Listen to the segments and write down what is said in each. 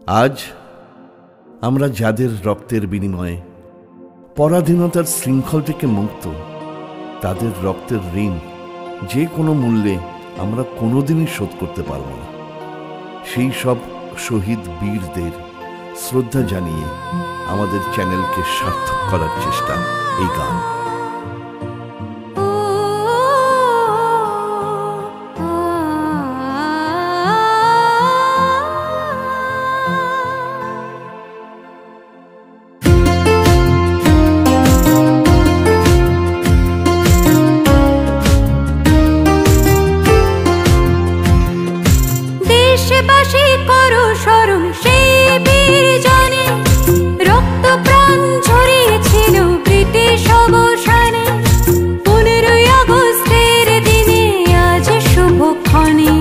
আজ আমরা যাদের রক্তের বিনিময়ে পরাধীনতার শৃঙ্খল থেকে মুক্ত, তাদের রক্তের ঋণ যে কোনো মূল্যে আমরা কোনোদিনই শোধ করতে পারব না। সেই সব শহীদ বীরদের শ্রদ্ধা জানিয়ে আমাদের চ্যানেলকে সার্থক করার চেষ্টা এই গান। দেশবাসী করো স্মরণ সেই বীর জনে, রক্ত প্রাণ ঝরিয়েছিল ব্রিটিশ অবসানে। 15ই আগস্টের দিনে আজ শুভক্ষণে,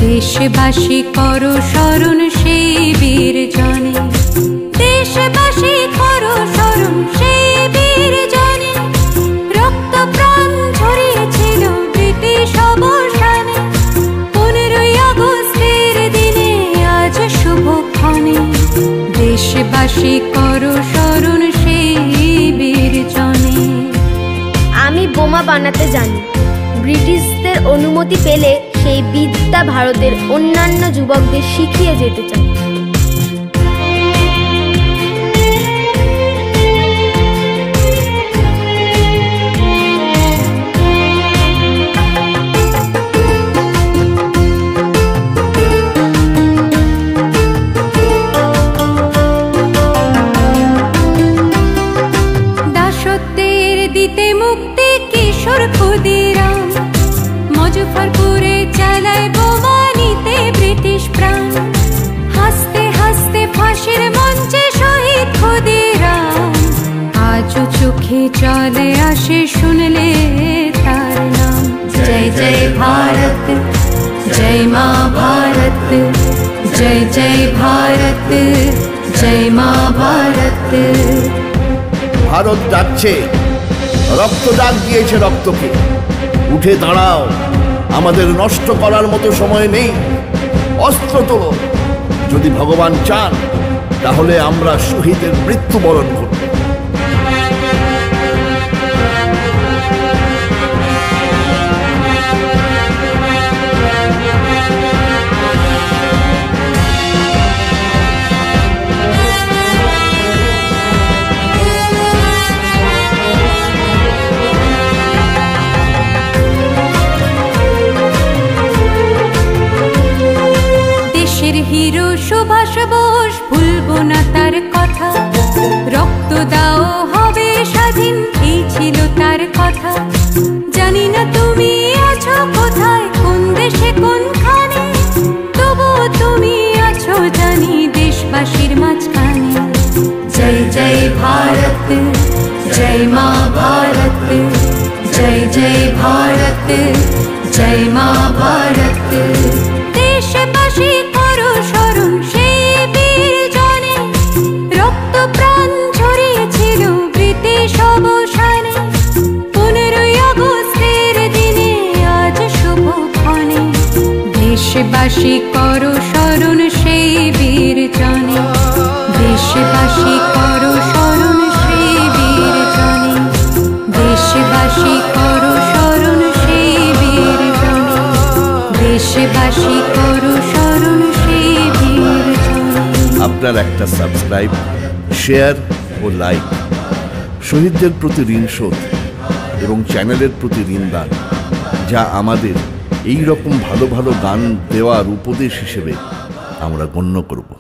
দেশবাসী করো স্মরণ সেই বীর জনে। দেশবাসী করো স্মরণ সেই বীর জনে, রক্ত প্রাণ ঝরিয়েছিল ব্রিটিশ অবসানে। 15ই আগস্টের দিনে আজ শুভক্ষণে, দেশবাসী করো স্মরণ সেই বীর জনে। আমি বোমা বানাতে জানি, ব্রিটিশদের অনুমতি পেলে সেই বিদ্যা ভারতের অন্যান্য যুবকদের শিখিয়ে যেতে চাই। দাসত্বের দিতে মুক্তি কিশোর ক্ষুদিরাম, মুজফ্ফরপুরে চালায় বোমা নিতে ব্রিটিশ প্রাণ। হাসতে হাসতে ফাঁসির মঞ্চে শহীদ ক্ষুদিরাম, আজও চোখে চলে আসে শুনলে তার নাম। জয় জয় ভারত, জয় মা ভারত, জয় জয় ভারত, জয় মা ভারত। ভারত ডাকছে, রক্ত ডাক দিয়েছে রক্তকে। উঠে দাঁড়াও, আমাদের নষ্ট করার মতো সময় নেই। অস্ত্র তোলো, যদি ভগবান চান তাহলে আমরা শহীদের মৃত্যুবরণ করব। হিরো সুভাষ বোস, ভুলবো না তার কথা। রক্ত দাও হবে স্বাধীন, এই ছিল তার কথা। জানি না তুমি আছো কোথায়, কোন দেশে কোনখানে, তবুও তুমি আছো জানি দেশবাসীর মাঝখানে। জয় জয় ভারত, জয় মা ভারত, জয় জয় ভারত, জয় মা ভারত। দেশবাসী করো স্মরণ সেই বীর জনে, রক্ত প্রাণ ঝরিয়েছিল ব্রিটিশ অবসানে। 15ই আগস্টের দিনে আজ শুভক্ষণে, দেশবাসী করো স্মরণ সেই বীর জনে। দেশবাসী করো স্মরণ সেই বীর জনে, দেশবাসী করো স্মরণ সেই বীর জনে, দেশবাসী করো স্মরণ সেই বীর জনে। আপনার একটা সাবস্ক্রাইব, শেয়ার ও লাইক শহীদদের প্রতি ঋণ শোধ এবং চ্যানেলের প্রতি ঋণদান, যা আমাদের এই রকম ভালো ভালো গান দেওয়ার উপদেশ হিসেবে আমরা গণ্য করব।